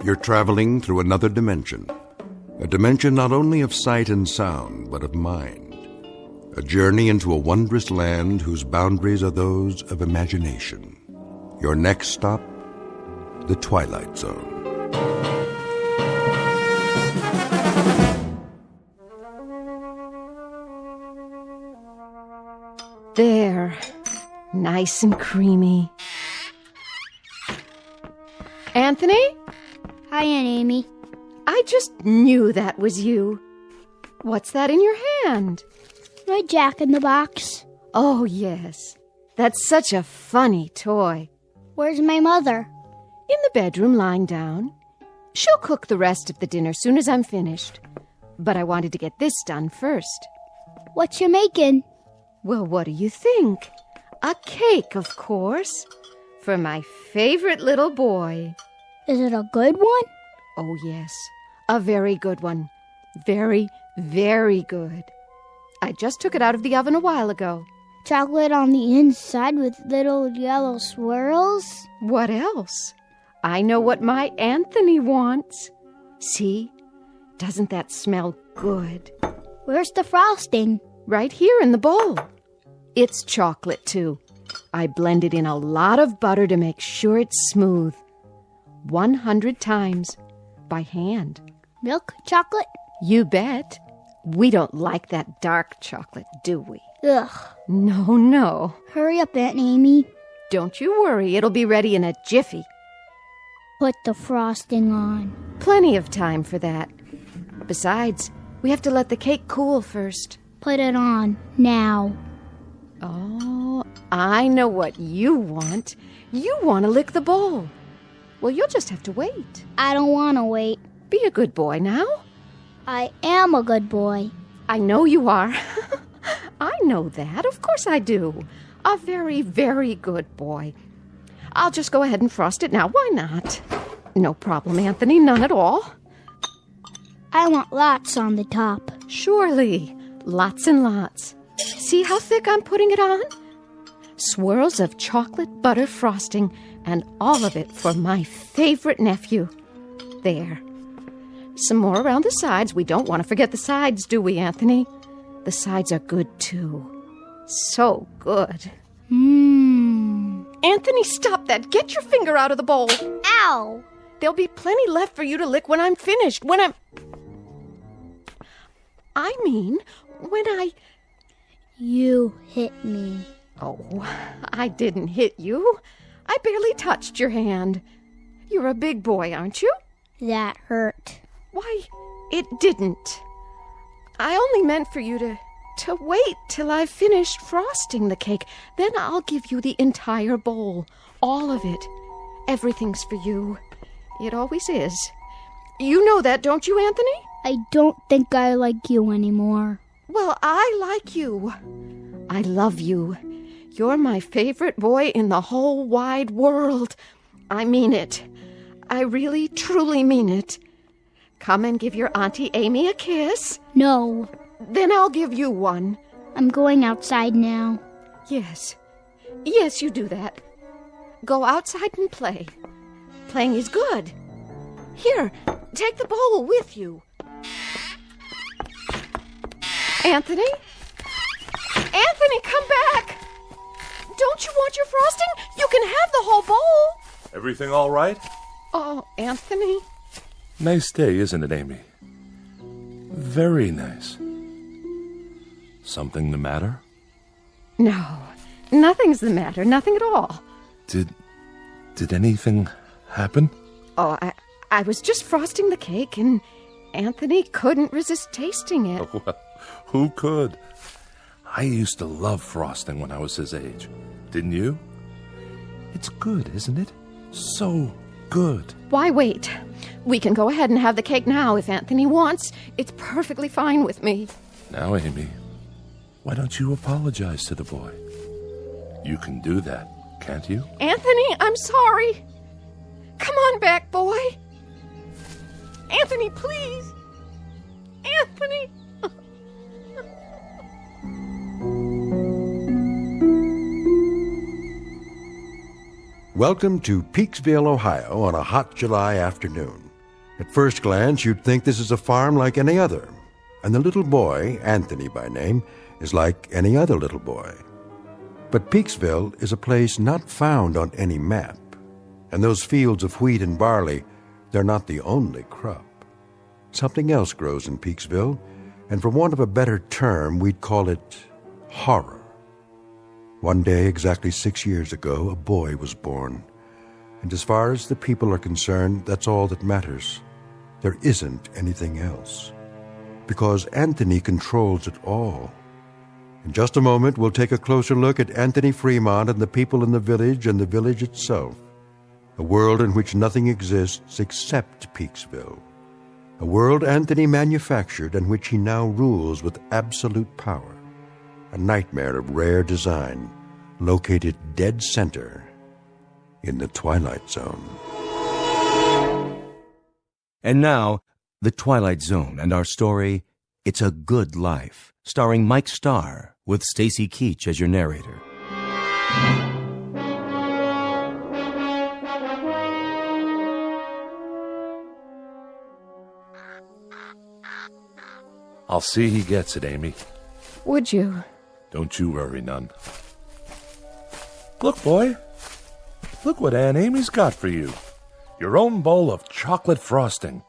You're traveling through another dimension. A dimension not only of sight and sound, but of mind. A journey into a wondrous land whose boundaries are those of imagination. Your next stop, the Twilight Zone. There. Nice and creamy. Anthony? Hi, Aunt Amy. I just knew that was you. What's that in your hand? My Jack-in-the-Box. Oh, yes. That's such a funny toy. Where's my mother? In the bedroom, lying down. She'll cook the rest of the dinner soon as I'm finished. But I wanted to get this done first. What you making? Well, what do you think? A cake, of course. For my favorite little boy. Is it a good one? Oh, yes. A very good one. Very, very good. I just took it out of the oven a while ago. Chocolate on the inside with little yellow swirls? What else? I know what my Anthony wants. See? Doesn't that smell good? Where's the frosting? Right here in the bowl. It's chocolate, too. I blended in a lot of butter to make sure it's smooth. 100 times. By hand. Milk chocolate? You bet. We don't like that dark chocolate, do we? Ugh. No. Hurry up, Aunt Amy. Don't you worry. It'll be ready in a jiffy. Put the frosting on. Plenty of time for that. Besides, we have to let the cake cool first. Put it on. Now. Oh, I know what you want. You want to lick the bowl. Well, you'll just have to wait. I don't want to wait. Be a good boy now. I am a good boy. I know you are. I know that. Of course I do. A very, very good boy. I'll just go ahead and frost it now. Why not? No problem, Anthony. None at all. I want lots on the top. Surely. Lots and lots. See how thick I'm putting it on? Swirls of chocolate butter frosting, and all of it for my favorite nephew. There. Some more around the sides. We don't want to forget the sides, do we, Anthony? The sides are good, too. So good. Anthony, stop that. Get your finger out of the bowl. Ow! There'll be plenty left for you to lick when I'm finished. When You hit me. Oh, I didn't hit you. I barely touched your hand. You're a big boy, aren't you? That hurt. Why, it didn't. I only meant for you to wait till I've finished frosting the cake. Then I'll give you the entire bowl. All of it. Everything's for you. It always is. You know that, don't you, Anthony? I don't think I like you anymore. Well, I like you. I love you. You're my favorite boy in the whole wide world. I mean it. I really, truly mean it. Come and give your Auntie Amy a kiss. No. Then I'll give you one. I'm going outside now. Yes. Yes, you do that. Go outside and play. Playing is good. Here, take the bowl with you. Anthony? Anthony, come back! Don't you want your frosting? You can have the whole bowl. Everything all right? Oh, Anthony. Nice day, isn't it, Amy? Very nice. Something the matter? No, nothing's the matter. Nothing at all. Did anything happen? Oh, I was just frosting the cake, and Anthony couldn't resist tasting it. Well, who could? I used to love frosting when I was his age. Didn't you? It's good, isn't it? So good. Why wait? We can go ahead and have the cake now if Anthony wants. It's perfectly fine with me. Now, Amy, why don't you apologize to the boy? You can do that, can't you? Anthony, I'm sorry. Come on back, boy. Anthony, please. Anthony. Welcome to Peaksville, Ohio on a hot July afternoon. At first glance, you'd think this is a farm like any other, and the little boy, Anthony by name, is like any other little boy. But Peaksville is a place not found on any map, and those fields of wheat and barley, they're not the only crop. Something else grows in Peaksville, and for want of a better term, we'd call it horror. One day, exactly 6 years ago, a boy was born. And as far as the people are concerned, that's all that matters. There isn't anything else. Because Anthony controls it all. In just a moment, we'll take a closer look at Anthony Fremont and the people in the village and the village itself. A world in which nothing exists except Peaksville. A world Anthony manufactured and which he now rules with absolute power. A nightmare of rare design, located dead center in the Twilight Zone. And now, The Twilight Zone and our story, It's a Good Life, starring Mike Starr, with Stacy Keach as your narrator. I'll see he gets it, Amy. Would you? Don't you worry none. Look, boy. Look what Aunt Amy's got for you. Your own bowl of chocolate frosting.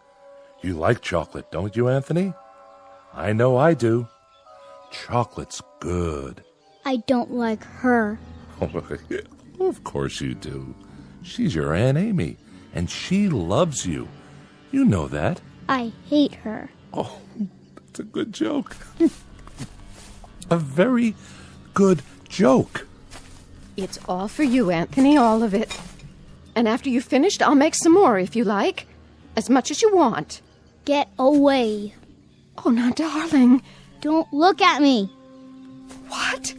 You like chocolate, don't you, Anthony? I know I do. Chocolate's good. I don't like her. Of course you do. She's your Aunt Amy, and she loves you. You know that. I hate her. Oh, that's a good joke. A very good joke. It's all for you, Anthony, all of it. And after you've finished, I'll make some more if you like. As much as you want. Get away. Oh, now, darling. Don't look at me. What?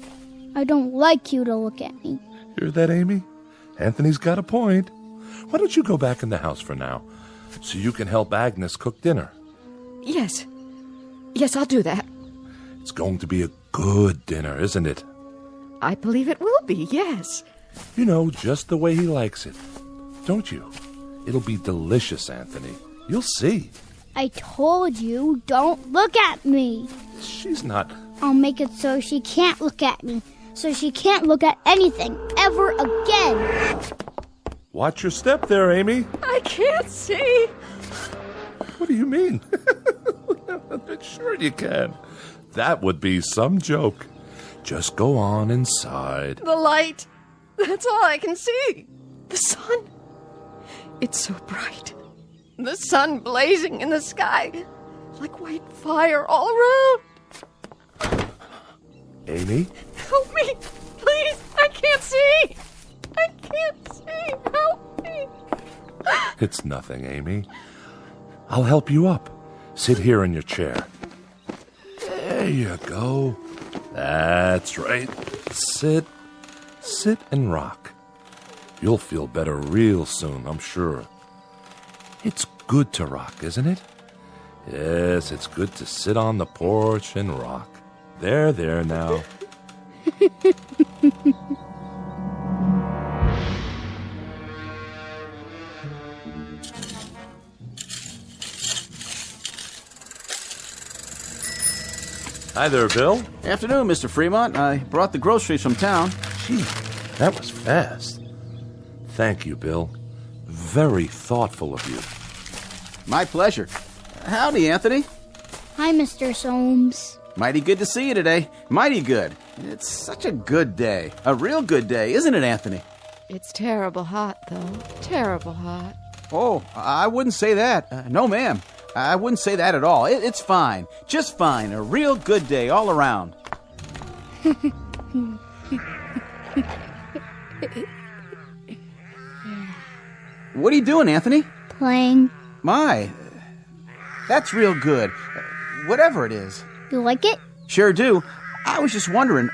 I don't like you to look at me. Hear that, Amy? Anthony's got a point. Why don't you go back in the house for now, so you can help Agnes cook dinner? Yes. Yes, I'll do that. It's going to be a good dinner, isn't it? I believe it will be, yes. You know, just the way he likes it. Don't you? It'll be delicious, Anthony. You'll see. I told you, don't look at me. She's not... I'll make it so she can't look at me. So she can't look at anything ever again. Watch your step there, Amy. I can't see. What do you mean? Sure you can. That would be some joke. Just go on inside. The light. That's all I can see. The sun. It's so bright. The sun blazing in the sky. Like white fire all around. Amy? Help me. Please. I can't see. I can't see. Help me. It's nothing, Amy. I'll help you up. Sit here in your chair. There you go. That's right. Sit and rock. You'll feel better real soon, I'm sure. It's good to rock, isn't it? Yes, it's good to sit on the porch and rock. There now. Hi there, Bill. Afternoon, Mr. Fremont. I brought the groceries from town. Gee, that was fast. Thank you, Bill. Very thoughtful of you. My pleasure. Howdy, Anthony. Hi, Mr. Soames. Mighty good to see you today. Mighty good. It's such a good day. A real good day, isn't it, Anthony? It's terrible hot, though. Terrible hot. Oh, I wouldn't say that. No, ma'am. I wouldn't say that at all. It's fine. Just fine. A real good day all around. What are you doing, Anthony? Playing. My, that's real good. Whatever it is. You like it? Sure do. I was just wondering,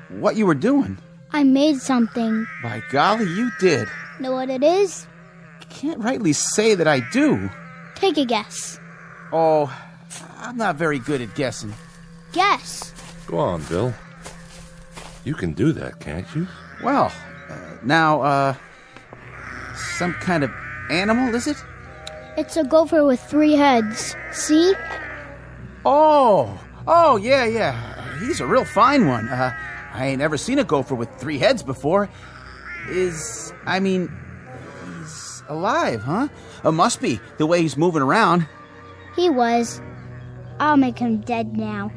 what you were doing. I made something. By golly, you did. Know what it is? Can't rightly say that I do. Take a guess. Oh, I'm not very good at guessing. Guess. Go on, Bill. You can do that, can't you? Well, now, some kind of animal, is it? It's a gopher with 3 heads. See? Oh, yeah. He's a real fine one. I ain't never seen a gopher with 3 heads before. He's alive, huh? Must be, the way he's moving around. He was. I'll make him dead now.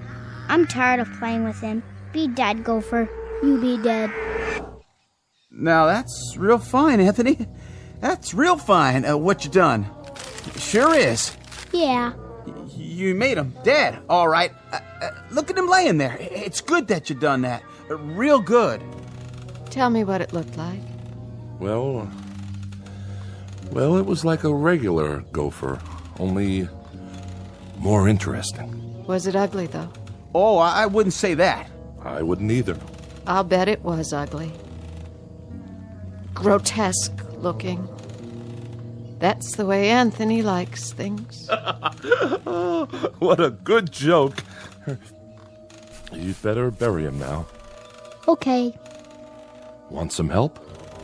I'm tired of playing with him. Be dead, gopher. You be dead. Now that's real fine, Anthony. That's real fine, what you done. Sure is. Yeah. You made him dead, all right. Look at him laying there. It's good that you done that. Real good. Tell me what it looked like. Well, it was like a regular gopher, only more interesting. Was it ugly, though? Oh, I wouldn't say that. I wouldn't either. I'll bet it was ugly. Grotesque looking. That's the way Anthony likes things. What a good joke. You'd better bury him now. Okay. Want some help?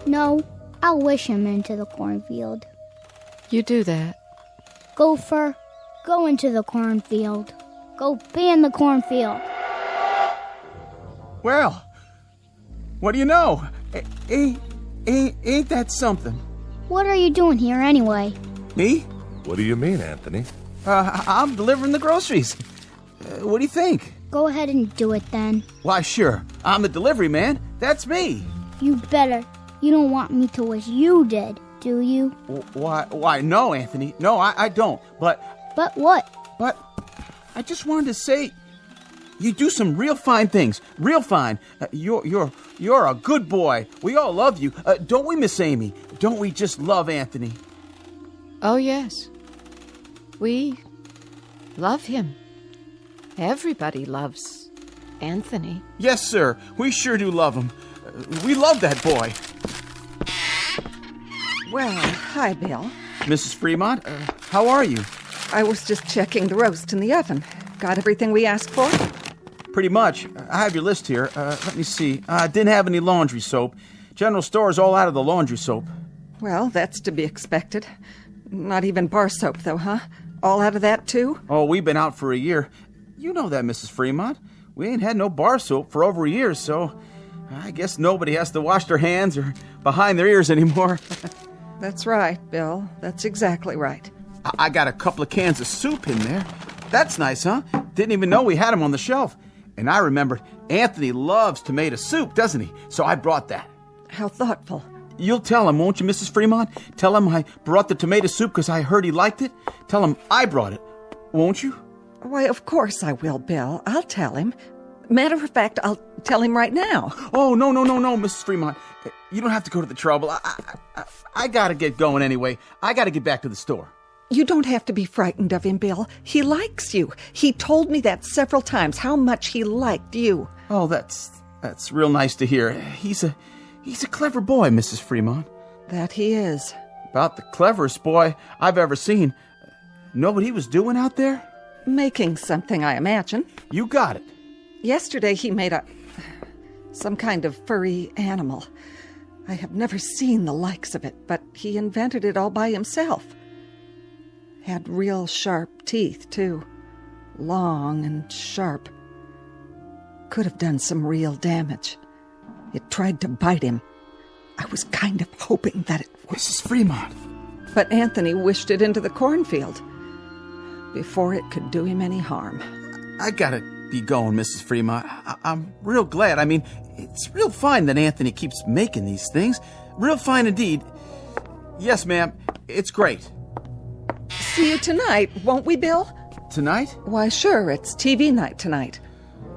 No, I'll wish him into the cornfield. You do that. Gopher, go into the cornfield. Go be in the cornfield. Well, what do you know? Ain't that something? What are you doing here anyway? Me? What do you mean, Anthony? I'm delivering the groceries. What do you think? Go ahead and do it then. Why, sure. I'm the delivery man. That's me. You better. You don't want me to wish you did, do you? Why, no, Anthony. No, I don't. But what? But I just wanted to say, you do some real fine things. Real fine. You're a good boy. We all love you. Don't we, Miss Amy? Don't we just love Anthony? Oh, yes. We love him. Everybody loves Anthony. Yes, sir. We sure do love him. We love that boy. Well, hi, Bill. Mrs. Fremont, how are you? I was just checking the roast in the oven. Got everything we asked for? Pretty much. I have your list here. Let me see. Didn't have any laundry soap. General store's all out of the laundry soap. Well, that's to be expected. Not even bar soap, though, huh? All out of that, too? Oh, we've been out for a year. You know that, Mrs. Fremont. We ain't had no bar soap for over a year, so I guess nobody has to wash their hands or behind their ears anymore. That's right, Bill. That's exactly right. I got a couple of cans of soup in there. That's nice, huh? Didn't even know we had them on the shelf. And I remembered Anthony loves tomato soup, doesn't he? So I brought that. How thoughtful. You'll tell him, won't you, Mrs. Fremont? Tell him I brought the tomato soup because I heard he liked it. Tell him I brought it, won't you? Why, of course I will, Bill. I'll tell him. Matter of fact, I'll tell him right now. Oh, no, Mrs. Fremont. You don't have to go to the trouble. I gotta get going anyway. I gotta get back to the store. You don't have to be frightened of him, Bill. He likes you. He told me that several times, how much he liked you. Oh, that's real nice to hear. He's a clever boy, Mrs. Fremont. That he is. About the cleverest boy I've ever seen. Know what he was doing out there? Making something, I imagine. You got it. Yesterday he made some kind of furry animal. I have never seen the likes of it, but he invented it all by himself. Had real sharp teeth, too. Long and sharp. Could have done some real damage. It tried to bite him. I was kind of hoping that it would. Mrs. Fremont. But Anthony wished it into the cornfield before it could do him any harm. I gotta be going, Mrs. Fremont. I'm real glad. I mean, it's real fine that Anthony keeps making these things. Real fine indeed. Yes, ma'am. It's great. See you tonight, won't we, Bill? Tonight? Why, sure. It's TV night tonight.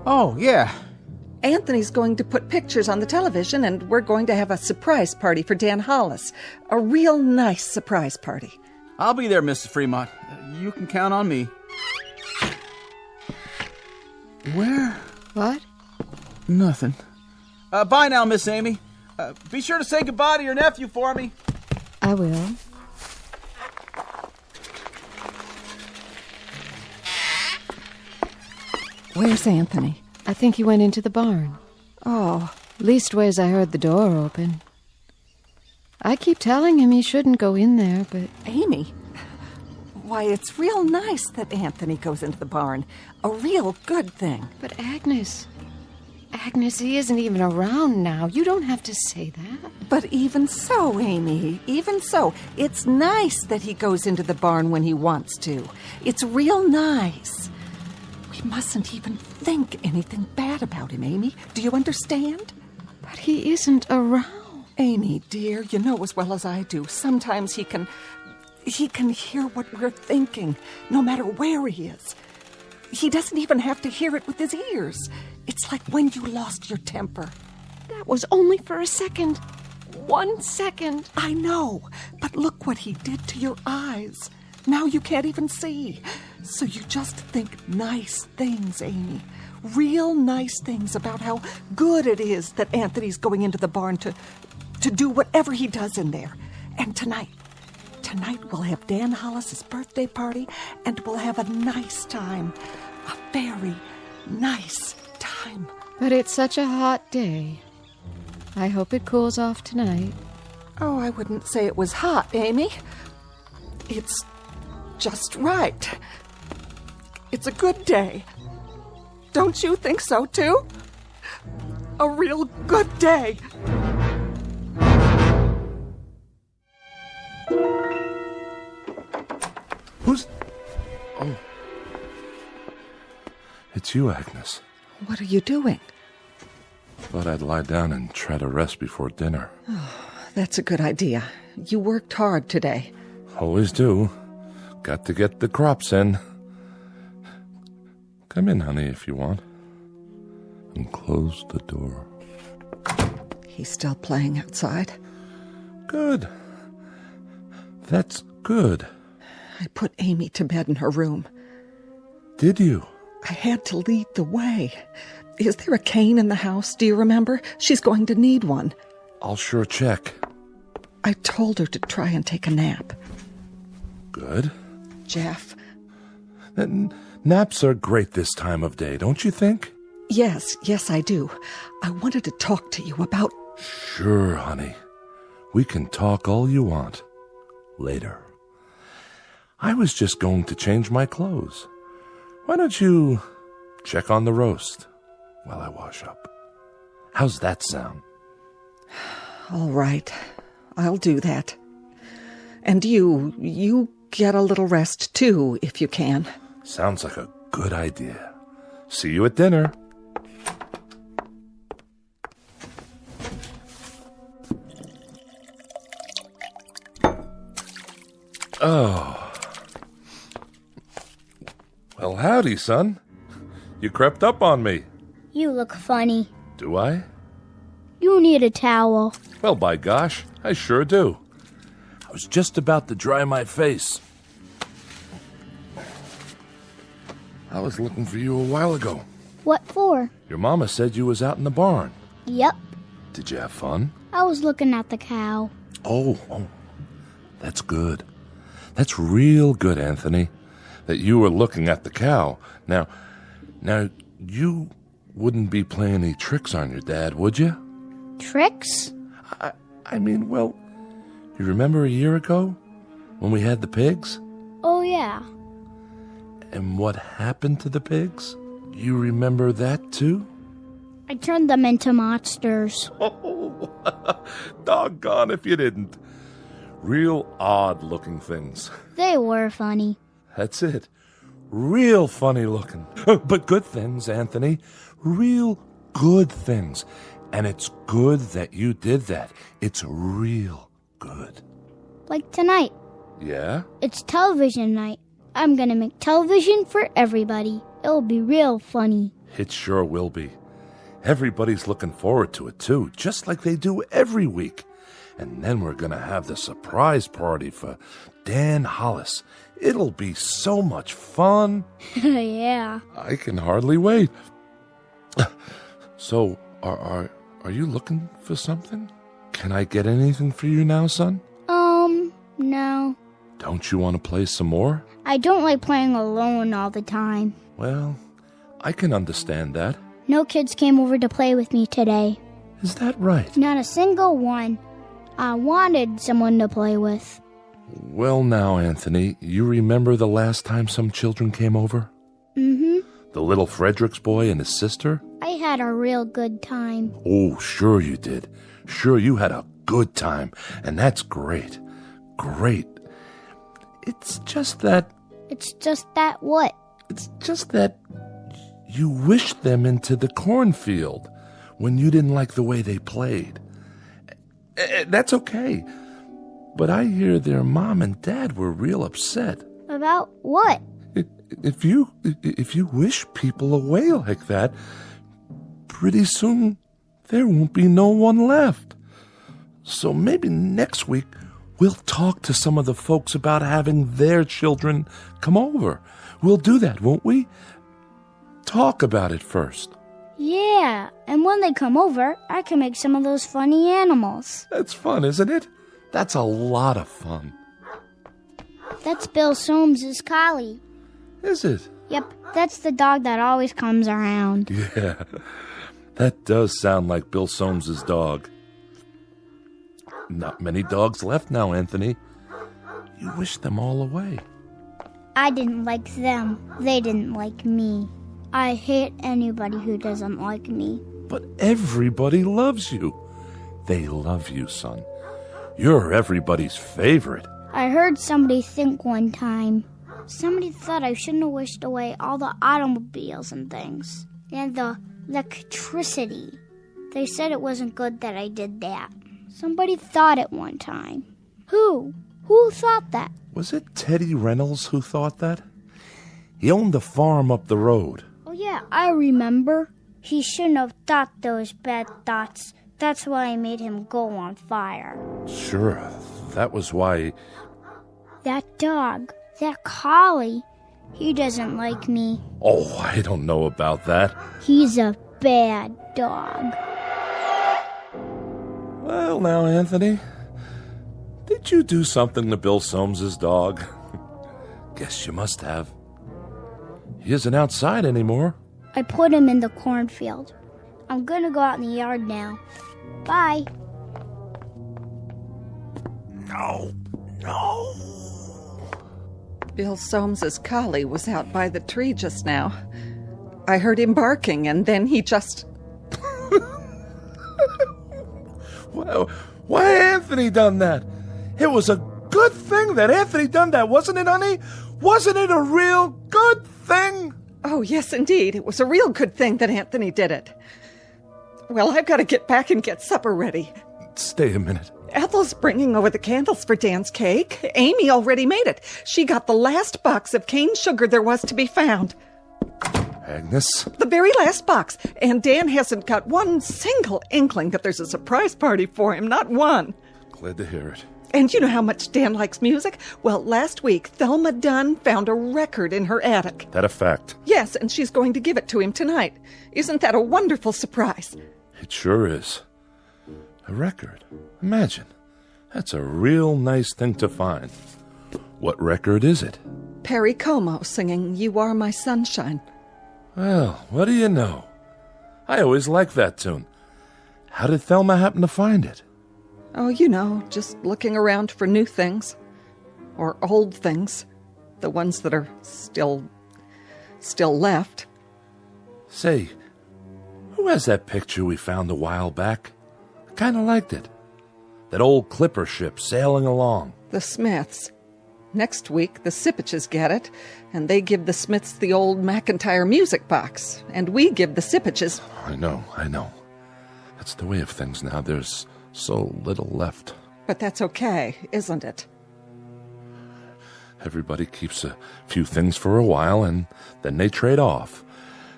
Oh, yeah. Anthony's going to put pictures on the television, and we're going to have a surprise party for Dan Hollis. A real nice surprise party. I'll be there, Mrs. Fremont. You can count on me. Where? What? Nothing. Bye now, Miss Amy. Be sure to say goodbye to your nephew for me. I will. Where's Anthony? I think he went into the barn. Oh. Leastways, I heard the door open. I keep telling him he shouldn't go in there, but... Amy, Why, it's real nice that Anthony goes into the barn. A real good thing. But Agnes, he isn't even around now. You don't have to say that. But even so, Amy, even so, it's nice that he goes into the barn when he wants to. It's real nice. We mustn't even think anything bad about him, Amy. Do you understand? But he isn't around. Amy, dear, you know as well as I do, sometimes he can hear what we're thinking, no matter where he is. He doesn't even have to hear it with his ears. It's like when you lost your temper. That was only for a second. 1 second. I know, but look what he did to your eyes. Now you can't even see. So you just think nice things, Amy. Real nice things about how good it is that Anthony's going into the barn to do whatever he does in there. And tonight we'll have Dan Hollis's birthday party, and we'll have a nice time. A very nice time. But it's such a hot day. I hope it cools off tonight. Oh, I wouldn't say it was hot, Amy. It's just right. It's a good day. Don't you think so, too? A real good day. Who's... Oh. It's you, Agnes. What are you doing? Thought I'd lie down and try to rest before dinner. That's a good idea. You worked hard today. Always do. Got to get the crops in. Come in, honey, if you want. And close the door. He's still playing outside. Good. That's good. I put Amy to bed in her room. Did you? I had to lead the way. Is there a cane in the house? Do you remember? She's going to need one. I'll sure check. I told her to try and take a nap. Good. Jeff. Naps are great this time of day, don't you think? Yes, I do. I wanted to talk to you about... Sure, honey. We can talk all you want. Later. I was just going to change my clothes. Why don't you check on the roast while I wash up? How's that sound? All right. I'll do that. And you get a little rest, too, if you can. Sounds like a good idea. See you at dinner. Oh. Well, howdy, son. You crept up on me. You look funny. Do I? You need a towel. Well, by gosh, I sure do. I was just about to dry my face. I was looking for you a while ago. What for? Your mama said you was out in the barn. Yep. Did you have fun? I was looking at the cow. Oh, that's good. That's real good, Anthony, that you were looking at the cow. Now, you wouldn't be playing any tricks on your dad, would you? Tricks? I mean, well, you remember a year ago when we had the pigs? Oh, yeah. And what happened to the pigs? You remember that, too? I turned them into monsters. Oh, doggone if you didn't. Real odd-looking things. They were funny. That's it. Real funny looking. But good things, Anthony. Real good things. And it's good that you did that. It's real good. Like tonight. Yeah? It's television night. I'm gonna make television for everybody. It'll be real funny. It sure will be. Everybody's looking forward to it, too, just like they do every week. And then we're gonna have the surprise party for Dan Hollis. It'll be so much fun. Yeah. I can hardly wait. So, are you looking for something? Can I get anything for you now, son? No. Don't you want to play some more? I don't like playing alone all the time. Well, I can understand that. No kids came over to play with me today. Is that right? Not a single one. I wanted someone to play with. Well, now, Anthony, you remember the last time some children came over? Mm-hmm. The little Fredericks boy and his sister? I had a real good time. Oh, sure you did. Sure, you had a good time, and that's great. Great. It's just that What? It's just that you wished them into the cornfield when you didn't like the way they played. That's okay. But I hear their mom and dad were real upset. About what? If you wish people away like that, pretty soon there won't be no one left. So maybe next week we'll talk to some of the folks about having their children come over. We'll do that, won't we? Talk about it first. Yeah, and when they come over, I can make some of those funny animals. That's fun, isn't it? That's a lot of fun. That's Bill Soames's collie. Is it? Yep, that's the dog that always comes around. Yeah, that does sound like Bill Soames's dog. Not many dogs left now, Anthony. You wish them all away. I didn't like them. They didn't like me. I hate anybody who doesn't like me. But everybody loves you. They love you, son. You're everybody's favorite. I heard somebody think one time. Somebody thought I shouldn't have wished away all the automobiles and things. And the electricity. They said it wasn't good that I did that. Somebody thought it one time. Who? Who thought that? Was it Teddy Reynolds who thought that? He owned the farm up the road. Oh yeah, I remember. He shouldn't have thought those bad thoughts. That's why I made him go on fire. Sure, that was why... That dog, that collie, he doesn't like me. Oh, I don't know about that. He's a bad dog. Well, now, Anthony, did you do something to Bill Soames's dog? Guess you must have. He isn't outside anymore. I put him in the cornfield. I'm gonna go out in the yard now. Bye. No. Bill Soames's collie was out by the tree just now. I heard him barking, and then he just... Well, why Anthony done that? It was a good thing that Anthony done that, wasn't it, honey? Wasn't it a real good thing? Oh, yes, indeed. It was a real good thing that Anthony did it. Well, I've got to get back and get supper ready. Stay a minute. Ethel's bringing over the candles for Dan's cake. Amy already made it. She got the last box of cane sugar there was to be found. Agnes? The very last box. And Dan hasn't got one single inkling that there's a surprise party for him. Not one. Glad to hear it. And you know how much Dan likes music? Well, last week, Thelma Dunn found a record in her attic. That a fact? Yes, and she's going to give it to him tonight. Isn't that a wonderful surprise? It sure is. A record. Imagine. That's a real nice thing to find. What record is it? Perry Como singing You Are My Sunshine. Well, what do you know? I always liked that tune. How did Thelma happen to find it? Oh, you know, just looking around for new things. Or old things. The ones that are still left. Say, who has that picture we found a while back? I kind of liked it. That old clipper ship sailing along. The Smiths. Next week, the Sipaches get it, and they give the Smiths the old McIntyre music box, and we give the Sipaches... I know. That's the way of things now. There's so little left. But that's okay, isn't it? Everybody keeps a few things for a while, and then they trade off.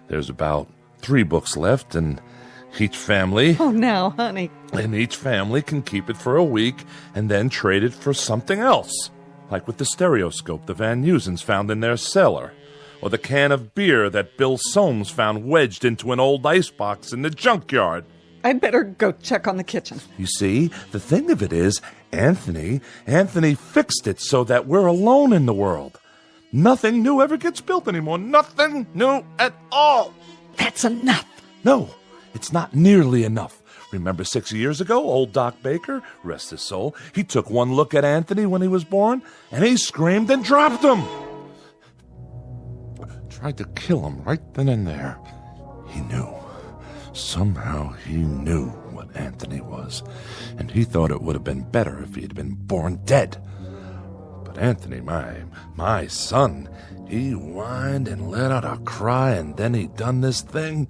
There's about 3 books left, and each family... Oh, now, honey. And each family can keep it for a week, and then trade it for something else. Like with the stereoscope the Van Nusens found in their cellar, or the can of beer that Bill Soames found wedged into an old icebox in the junkyard. I'd better go check on the kitchen. You see, the thing of it is, Anthony fixed it so that we're alone in the world. Nothing new ever gets built anymore. Nothing new at all. That's enough. No, it's not nearly enough. Remember 6 years ago, old Doc Baker, rest his soul, he took one look at Anthony when he was born, and he screamed and dropped him. Tried to kill him right then and there. He knew. Somehow he knew what Anthony was, and he thought it would have been better if he had been born dead. But Anthony, my son, he whined and let out a cry, and then he done this thing.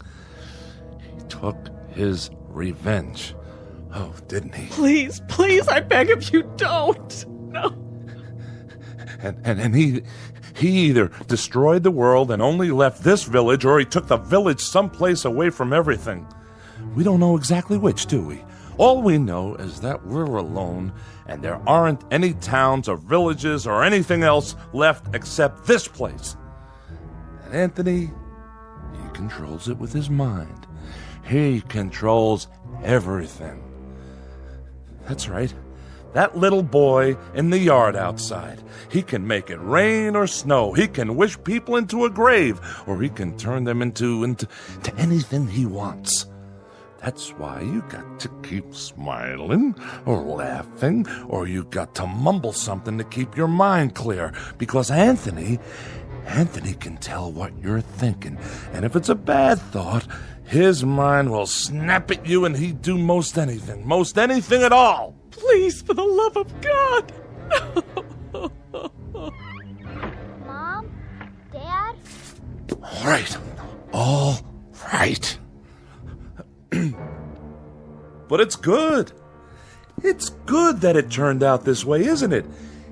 He took his revenge. Oh, didn't he? Please, please, I beg of you, don't. No. And he either destroyed the world and only left this village, or he took the village someplace away from everything. We don't know exactly which, do we? All we know is that we're alone, and there aren't any towns or villages or anything else left except this place. And Anthony, he controls it with his mind. He controls everything. That's right. That little boy in the yard outside. He can make it rain or snow. He can wish people into a grave, or he can turn them into anything he wants. That's why you got to keep smiling or laughing, or you got to mumble something to keep your mind clear, because Anthony can tell what you're thinking, and if it's a bad thought, his mind will snap at you, and he'd do most anything at all. Please, for the love of God. Mom? Dad? All right. But it's good. It's good that it turned out this way, isn't it?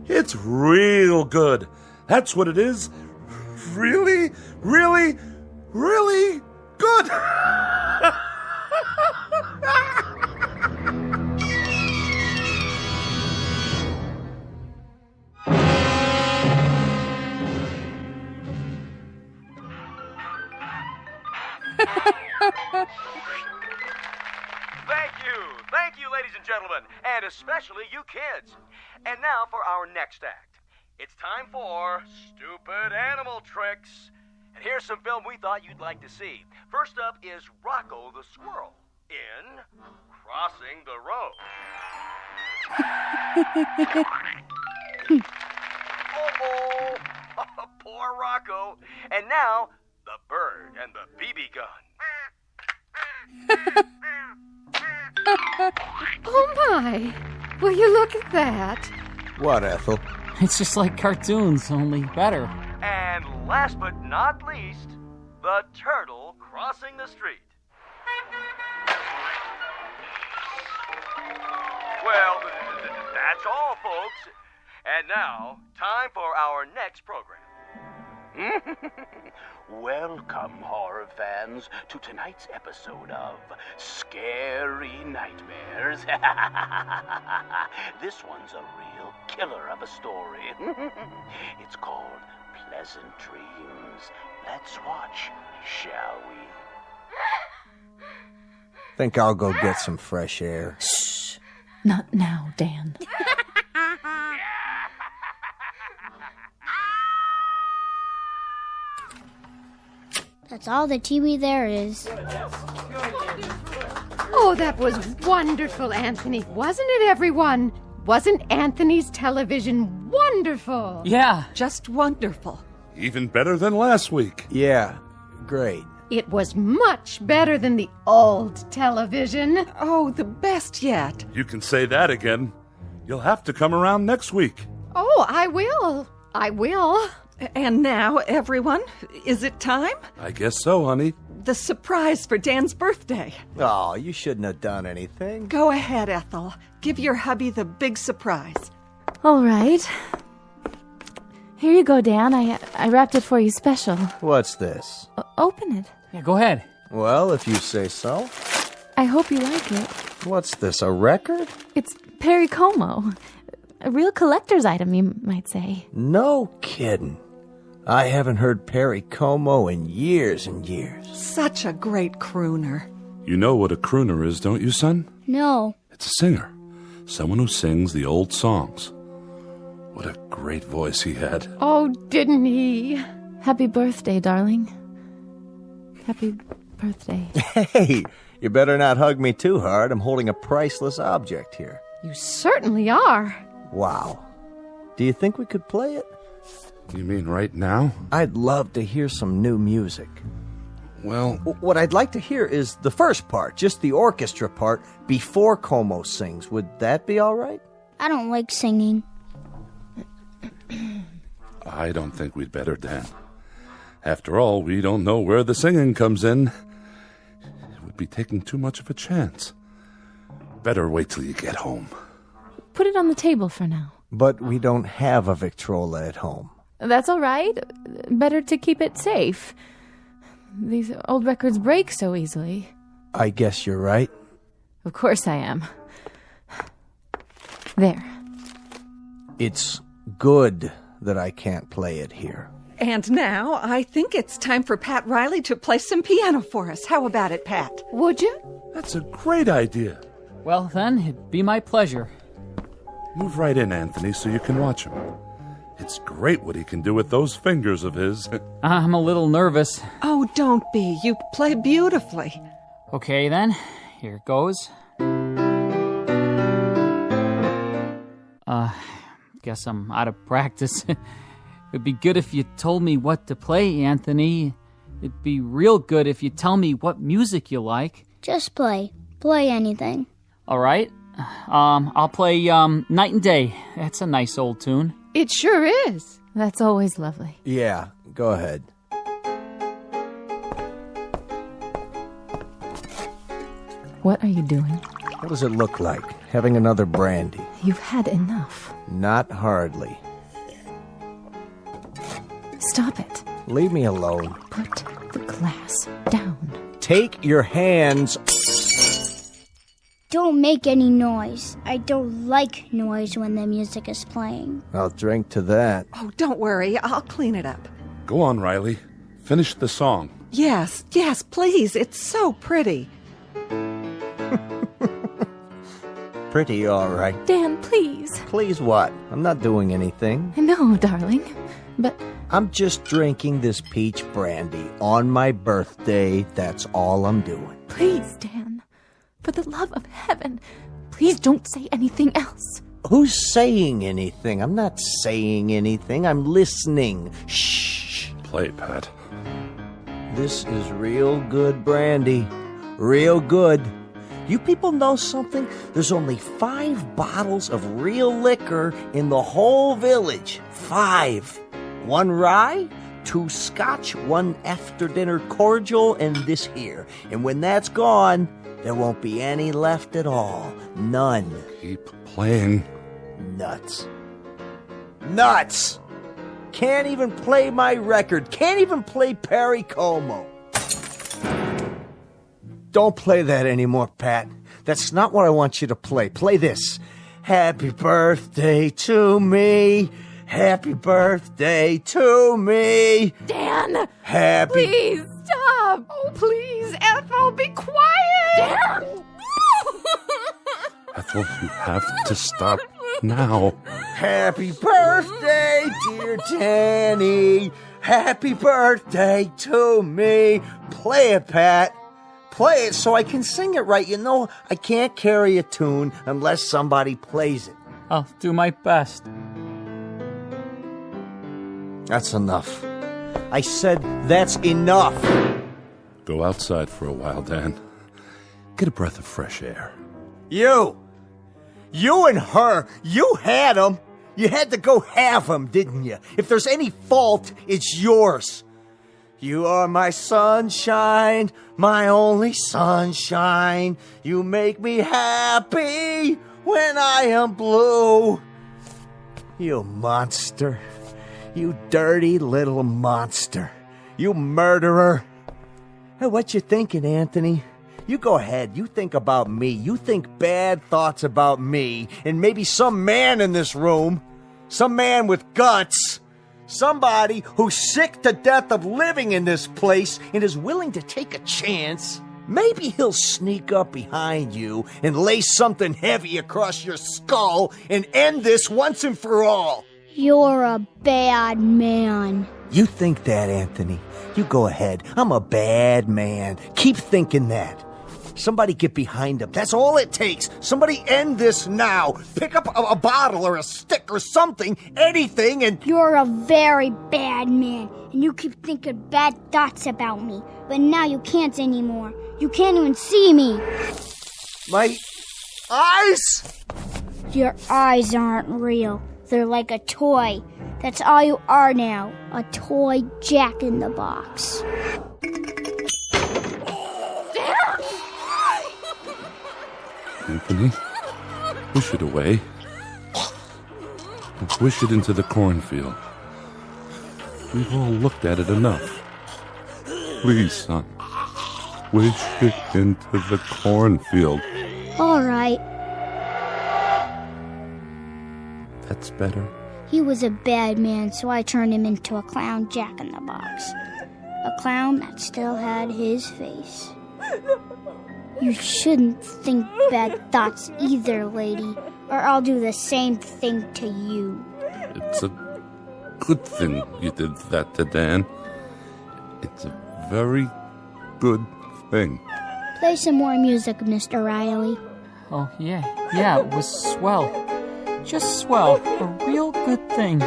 It's real good. That's what it is. Really, really, really good. Thank you, ladies and gentlemen, and especially you kids. And now for our next act. It's time for Stupid Animal Tricks. And here's some film we thought you'd like to see. First up is Rocco the Squirrel in Crossing the Road. Oh, poor Rocco. And now, the bird and the BB gun. Oh, my. Will you look at that? What, Ethel? It's just like cartoons, only better. And last but not least, the turtle crossing the street. Well, that's all, folks. And now, time for our next program. Welcome, horror fans, to tonight's episode of Scary Nightmares. This one's a real killer of a story. It's called Pleasant Dreams. Let's watch, shall we? Think I'll go get some fresh air. Shh. Not now, Dan. That's all the TV there is. Oh, that was wonderful, Anthony. Wasn't it, everyone? Wasn't Anthony's television wonderful? Yeah. Just wonderful. Even better than last week. Yeah, great. It was much better than the old television. Oh, the best yet. You can say that again. You'll have to come around next week. Oh, I will. I will. And now, everyone, is it time? I guess so, honey. The surprise for Dan's birthday. Oh, you shouldn't have done anything. Go ahead, Ethel. Give your hubby the big surprise. All right. Here you go, Dan. I wrapped it for you special. What's this? Open it. Yeah, go ahead. Well, if you say so. I hope you like it. What's this, a record? It's Perry Como. A real collector's item, you might say. No kidding. I haven't heard Perry Como in years and years. Such a great crooner. You know what a crooner is, don't you, son? No. It's a singer. Someone who sings the old songs. What a great voice he had. Oh, didn't he? Happy birthday, darling. Happy birthday. Hey, You better not hug me too hard. I'm holding a priceless object here. You certainly are. Wow. Do you think we could play it? You mean right now? I'd love to hear some new music. Well, what I'd like to hear is the first part, just the orchestra part, before Como sings. Would that be all right? I don't like singing. I don't think we'd better, Dan. After all, we don't know where the singing comes in. It would be taking too much of a chance. Better wait till you get home. Put it on the table for now. But we don't have a Victrola at home. That's all right. Better to keep it safe. These old records break so easily. I guess you're right. Of course I am. There. It's good that I can't play it here. And now I think it's time for Pat Riley to play some piano for us. How about it, Pat? Would you? That's a great idea. Well, then, it'd be my pleasure. Move right in, Anthony, so you can watch him. It's great what he can do with those fingers of his. I'm a little nervous. Oh, don't be. You play beautifully. Okay, then. Here it goes. Guess I'm out of practice. It'd be good if you told me what to play, Anthony. It'd be real good if you tell me what music you like. Just play. Play anything. All right. I'll play Night and Day. That's a nice old tune. It sure is. That's always lovely. Yeah, go ahead. What are you doing? What does it look like? Having another brandy? You've had enough. Not hardly. Stop it. Leave me alone. Put the glass down. Take your hands. Don't make any noise. I don't like noise when the music is playing. I'll drink to that. Oh, don't worry. I'll clean it up. Go on, Riley. Finish the song. Yes, please. It's so pretty. Pretty all right. Dan, please. Please what? I'm not doing anything. I know, darling, but... I'm just drinking this peach brandy on my birthday. That's all I'm doing. Please, Dan. For the love of heaven, please don't say anything else. Who's saying anything? I'm not saying anything. I'm listening. Shh. Play, Pat. This is real good brandy. Real good. You people know something? There's only 5 bottles of real liquor in the whole village. 5. 1 rye, 2 scotch, 1 after-dinner cordial, and this here. And when that's gone, there won't be any left at all. None. Keep playing. Nuts. Nuts! Can't even play my record. Can't even play Perry Como. Don't play that anymore, Pat. That's not what I want you to play. Play this. Happy birthday to me. Happy birthday to me. Dan! Happy... Please, stop! Oh, please, Ethel, be quiet! Dan! Ethel, you have to stop now. Happy birthday, dear Danny. Happy birthday to me. Play it, Pat. Play it so I can sing it right. You know, I can't carry a tune unless somebody plays it. I'll do my best. That's enough. I said that's enough. Go outside for a while, Dan. Get a breath of fresh air. You and her, you had them. You had to go have them, didn't you? If there's any fault, it's yours. You are my sunshine, my only sunshine. You make me happy when I am blue. You monster. You dirty little monster. You murderer. Hey, what you thinking, Anthony? You go ahead. You think about me. You think bad thoughts about me. And maybe some man in this room. Some man with guts. Somebody who's sick to death of living in this place and is willing to take a chance. Maybe he'll sneak up behind you and lay something heavy across your skull and end this once and for all. You're a bad man. You think that, Anthony. You go ahead. I'm a bad man. Keep thinking that. Somebody get behind him. That's all it takes. Somebody end this now. Pick up a bottle or a stick or something, anything, and... You're a very bad man, and you keep thinking bad thoughts about me. But now you can't anymore. You can't even see me. My eyes? Your eyes aren't real. They're like a toy. That's all you are now. A toy Jack-in-the-Box. Anthony, wish it away. Wish it into the cornfield. We've all looked at it enough. Please, son. Wish it into the cornfield. All right. That's better. He was a bad man, so I turned him into a clown Jack-in-the-Box. A clown that still had his face. You shouldn't think bad thoughts either, lady, or I'll do the same thing to you. It's a good thing you did that to Dan. It's a very good thing. Play some more music, Mr. Riley. Oh, yeah, it was swell. Just swell. A real good thing.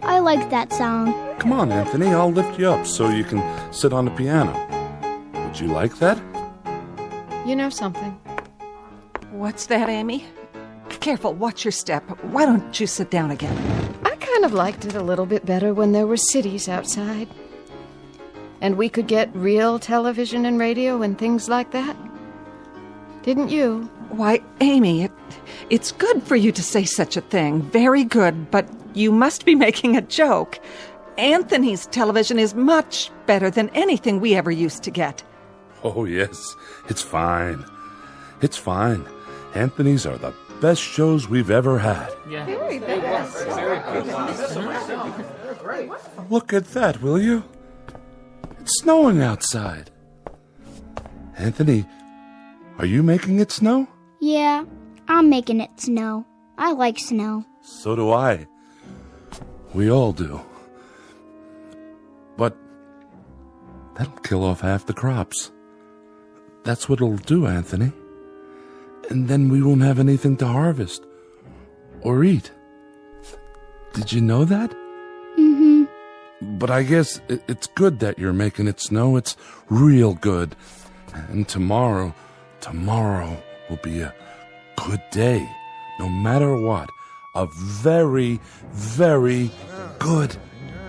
I like that song. Come on, Anthony, I'll lift you up so you can sit on the piano. Would you like that? You know something? What's that, Amy? Careful, watch your step. Why don't you sit down again? I kind of liked it a little bit better when there were cities outside. And we could get real television and radio and things like that. Didn't you? Why, Amy, it's good for you to say such a thing. Very good, but you must be making a joke. Anthony's television is much better than anything we ever used to get. Oh, yes. It's fine. It's fine. Anthony's are the best shows we've ever had. Yeah. Very good. Look at that, will you? It's snowing outside. Anthony, are you making it snow? Yeah, I'm making it snow. I like snow. So do I. We all do. But that'll kill off half the crops. That's what it'll do, Anthony. And then we won't have anything to harvest or eat. Did you know that? Mm-hmm. But I guess it's good that you're making it snow. It's real good. And tomorrow will be a good day. No matter what. A very, very good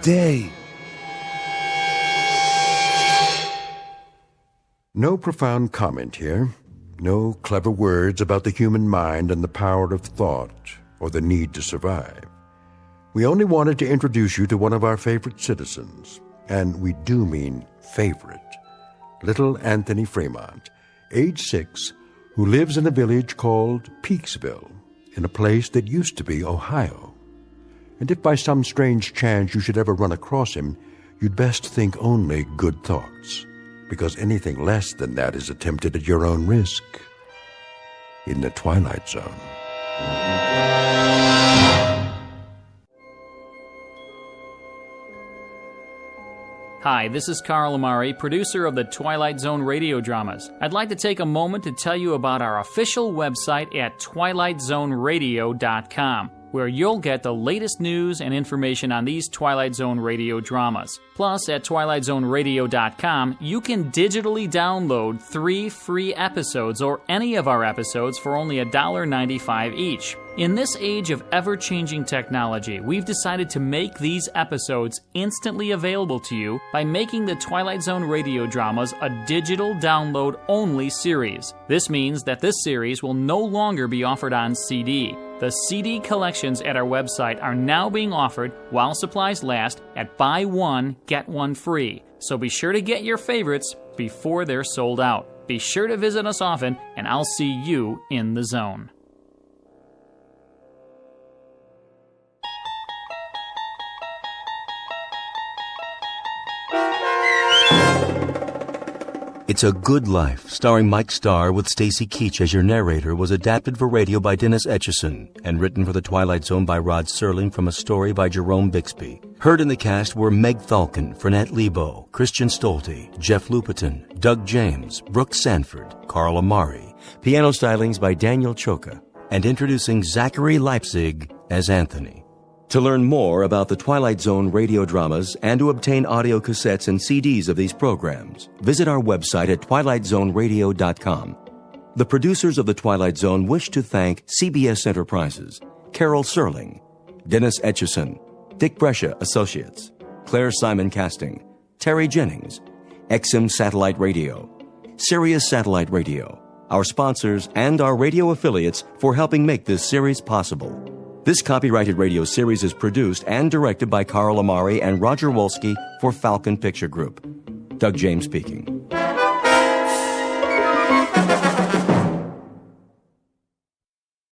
day. No profound comment here. No clever words about the human mind and the power of thought or the need to survive. We only wanted to introduce you to one of our favorite citizens, and we do mean favorite, little Anthony Fremont, age 6, who lives in a village called Peaksville, in a place that used to be Ohio. And if by some strange chance you should ever run across him, you'd best think only good thoughts, because anything less than that is attempted at your own risk. In the Twilight Zone. Hi, this is Carl Amari, producer of the Twilight Zone radio dramas. I'd like to take a moment to tell you about our official website at twilightzoneradio.com, where you'll get the latest news and information on these Twilight Zone radio dramas. Plus, at twilightzoneradio.com, you can digitally download 3 free episodes or any of our episodes for only $1.95 each. In this age of ever-changing technology, we've decided to make these episodes instantly available to you by making the Twilight Zone radio dramas a digital download-only series. This means that this series will no longer be offered on CD. The CD collections at our website are now being offered while supplies last at buy one, get one free. So be sure to get your favorites before they're sold out. Be sure to visit us often, and I'll see you in the zone. It's a Good Life, starring Mike Starr with Stacy Keach as your narrator, was adapted for radio by Dennis Etchison and written for The Twilight Zone by Rod Serling from a story by Jerome Bixby. Heard in the cast were Meg Thalken, Frenette Lebo, Christian Stolte, Jeff Lupetin, Doug James, Brooke Sanford, Carl Amari. Piano stylings by Daniel Choka. And introducing Zachary Leipzig as Anthony. To learn more about the Twilight Zone radio dramas and to obtain audio cassettes and CDs of these programs, visit our website at twilightzoneradio.com. The producers of The Twilight Zone wish to thank CBS Enterprises, Carol Serling, Dennis Etchison, Dick Brescia Associates, Claire Simon Casting, Terry Jennings, XM Satellite Radio, Sirius Satellite Radio, our sponsors, and our radio affiliates for helping make this series possible. This copyrighted radio series is produced and directed by Carl Amari and Roger Wolski for Falcon Picture Group. Doug James speaking.